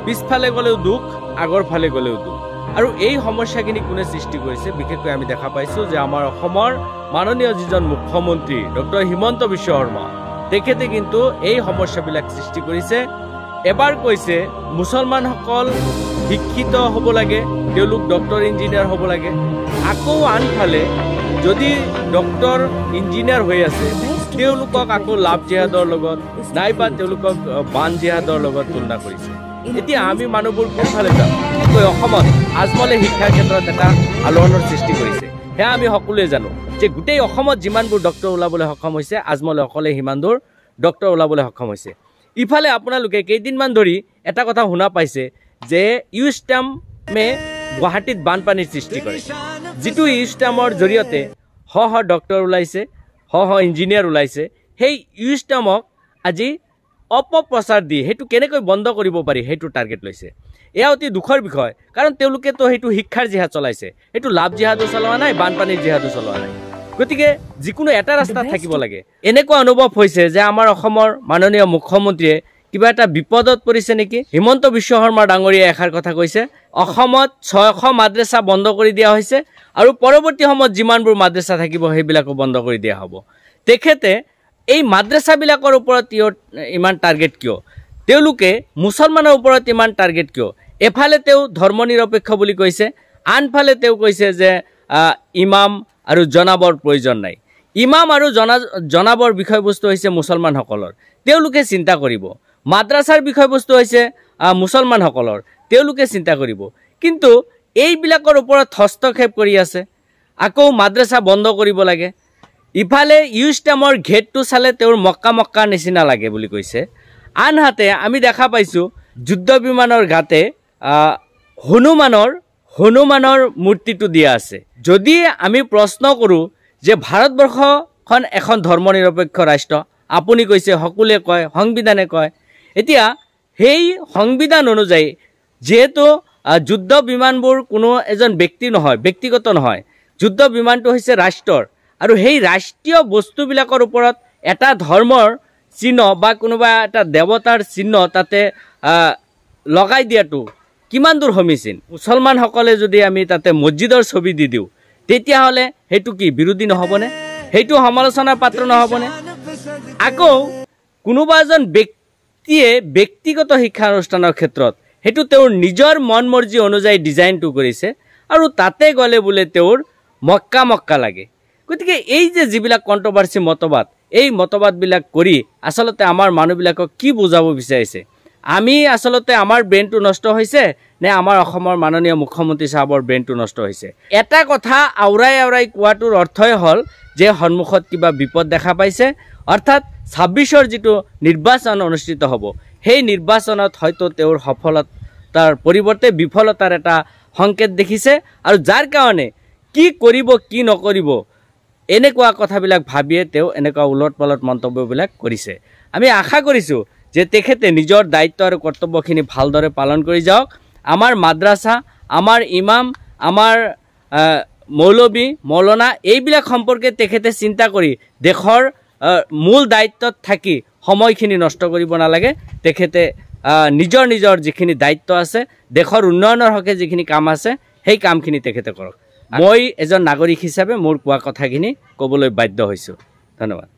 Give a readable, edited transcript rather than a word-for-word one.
পিছফালে গ'লেও দুখ আগৰ ফালে গ'লেও দুখ আৰু এই সমস্যাখিনি কোনে সৃষ্টি কৰিছে বিশেষকৈ আমি দেখা পাইছো যে আমাৰ অসমৰ মাননীয় যিজন মুখ্যমন্ত্ৰী ডক্টৰ হিমন্ত বিশ্ব শৰ্মা তেখেতে কিন্তু এই সমস্যাবিলাক সৃষ্টি কৰিছে এবাৰ কৈছে মুছলমানসকল শিক্ষিত হ'ব লাগে তেওঁলোক ডক্টৰ ইঞ্জিনিয়াৰ হ'ব লাগে আকৌ আনফালে যদি ডক্টৰ ইঞ্জিনিয়াৰ হৈ আছে তেওঁলোকক আকৌ লাভ জিহাদৰ লগত নাইবা তেওঁলোকক বান জিহাদৰ লগত তুলনা কৰিছে এতিয়া আমি মানুহবোৰ কোনফালে যাম অসমত আজমলে শিক্ষাৰ ক্ষেত্ৰত এটা আলোড়নৰ সৃষ্টি কৰিছে সেয়া আমি সকলোৱে জানো যে গোটেই অসমত যিমানবোৰ ডক্টৰ ওলাবলৈ সক্ষম হৈছে আজমলে অকলে সিমানবোৰ ডক্টৰ ওলাবলৈ সক্ষম হৈছে ইফালে আপোনালোকে কেইদিনমান ধৰি এটা কথা শুনা পাইছে যে ইউষ্টামে গুৱাহাটীত বানপানীৰ সৃষ্টি কৰে যিটো ইউষ্টামৰ জৰিয়তে শ ডক্টৰ ওলাইছে শ ইঞ্জিনিয়াৰ ওলাইছে সেই ইউষ্টামক আজি অপপ্ৰচাৰ দি সেইটো কেনেকৈ বন্ধ কৰিব পাৰি সেইটো টাৰ্গেট লৈছে এয়া অতি দুখৰ বিষয় কাৰণ তেওঁলোকেতো সেইটো শিক্ষাৰ জিহাদ চলাইছে সেইটো লাভ জিহাদো চলোৱা নাই বানপানীৰ জিহাদো চলোৱা নাই গতিকে যিকোনো এটা ৰাস্তা থাকিব লাগে এনেকুৱা অনুভৱ হৈছে যে আমাৰ অসমৰ মাননীয় মুখ্যমন্ত্ৰীয়ে কিবা এটা বিপদত পৰিছে নেকি হিমন্ত বিশ্ব শৰ্মা ডাঙৰীয়াই এষাৰ কথা কৈছে অসমত 600 মাদ্ৰাসা বন্ধ কৰি দিয়া হৈছে আৰু পৰৱৰ্তী সময়ত যিমানবোৰ মাদ্ৰাসা থাকিব সেইবিলাকো বন্ধ কৰি দিয়া হ'ব তেখেতে এই মাদ্ৰাসাবিলাকৰ ওপৰত ইমান টাৰ্গেট কিয় তেওঁলোকে মুছলমানৰ ওপৰত ইমান টাৰ্গেট কিয় এফালে তেওঁ ধৰ্ম নিৰপেক্ষ বুলি কৈছে আনফালে তেওঁ কৈছে যে ইমাম আৰু জনাবৰ প্ৰয়োজন নাই ইমাম আৰু জনাবৰ বিষয়বস্তু হৈছে মুছলমানসকলৰ তেওঁলোকে চিন্তা কৰিব মাদ্ৰাসাৰ বিষয়বস্তু হৈছে মুছলমানসকলৰ তেওঁলোকে চিন্তা কৰিব কিন্তু এইবিলাকৰ ওপৰত হস্তক্ষেপ কৰি আছে আকৌ মাদ্ৰাসা বন্ধ কৰিব লাগে ইফালে ইউষ্টামৰ ঘেটটো চালে তেওঁৰ মক্কা নিচিনা লাগে বুলি কৈছে আনহাতে আমি দেখা পাইছোঁ যুদ্ধ বিমানৰ গাতে হনুমানৰ মূৰ্তিটো দিয়া আছে যদি আমি প্ৰশ্ন কৰোঁ যে ভাৰতবৰ্ষখন এখন ধৰ্ম নিৰপেক্ষ ৰাষ্ট্ৰ আপুনি কৈছে সকলোৱে কয় সংবিধানে কয় এতিয়া সেই সংবিধান অনুযায়ী যেহেতু যুদ্ধ বিমানবোৰ কোনো এজন ব্যক্তি নহয় ব্যক্তিগত নহয় যুদ্ধ বিমানটো হৈছে ৰাষ্ট্ৰৰ আৰু সেই ৰাষ্ট্ৰীয় বস্তুবিলাকৰ ওপৰত এটা ধৰ্মৰ চিহ্ন বা কোনোবা এটা দেৱতাৰ চিহ্ন তাতে লগাই দিয়াটো কিমান দূৰ সমীচীন মুছলমানসকলে যদি আমি তাতে মছজিদৰ ছবি দি দিওঁ তেতিয়াহ'লে সেইটো কি বিৰোধী নহ'বনে সেইটো সমালোচনাৰ পাত্ৰ নহ'বনে আকৌ কোনোবা এজন ব্যক্তিয়ে ব্যক্তিগত শিক্ষানুষ্ঠানৰ ক্ষেত্ৰত সেইটো তেওঁৰ নিজৰ মন মৰ্জি অনুযায়ী ডিজাইনটো কৰিছে আৰু তাতে গ'লে বোলে তেওঁৰ মক্কা লাগে গতিকে এই যে যিবিলাক কণ্ট্ৰভাৰ্চি মতবাদ এই মতবাদবিলাক কৰি আচলতে আমাৰ মানুহবিলাকক কি বুজাব বিচাৰিছে আমি আচলতে আমাৰ ব্ৰেইনটো নষ্ট হৈছে নে আমাৰ অসমৰ মাননীয় মুখ্যমন্ত্ৰী সাহেবৰ ব্ৰেইনটো নষ্ট হৈছে এটা কথা আওৰাই কোৱাটোৰ অৰ্থই হ'ল যে সন্মুখত কিবা বিপদ দেখা পাইছে অৰ্থাৎ 26ৰ যিটো নিৰ্বাচন অনুষ্ঠিত হ'ব সেই নিৰ্বাচনত হয়তো তেওঁৰ সফলতাৰ পৰিৱৰ্তে বিফলতাৰ এটা সংকেত দেখিছে আৰু যাৰ কাৰণে কি কৰিব কি নকৰিব এনেকুৱা কথাবিলাক ভাবিয়ে তেওঁ এনেকুৱা উলট পালট মন্তব্যবিলাক কৰিছে আমি আশা কৰিছোঁ যে তেখেতে নিজৰ দায়িত্ব আৰু কৰ্তব্যখিনি ভালদৰে পালন কৰি যাওক আমাৰ মাদ্ৰাসা আমাৰ ইমাম আমাৰ মৌলবী মৌলানা এইবিলাক সম্পৰ্কে তেখেতে চিন্তা কৰি দেশৰ মূল দায়িত্বত থাকি সময়খিনি নষ্ট কৰিব নালাগে তেখেতে নিজৰ যিখিনি দায়িত্ব আছে দেশৰ উন্নয়নৰ হকে যিখিনি কাম আছে সেই কামখিনি তেখেতে কৰক মই এজন নাগৰিক হিচাপে মোৰ কোৱা কথাখিনি ক'বলৈ বাধ্য হৈছোঁ ধন্যবাদ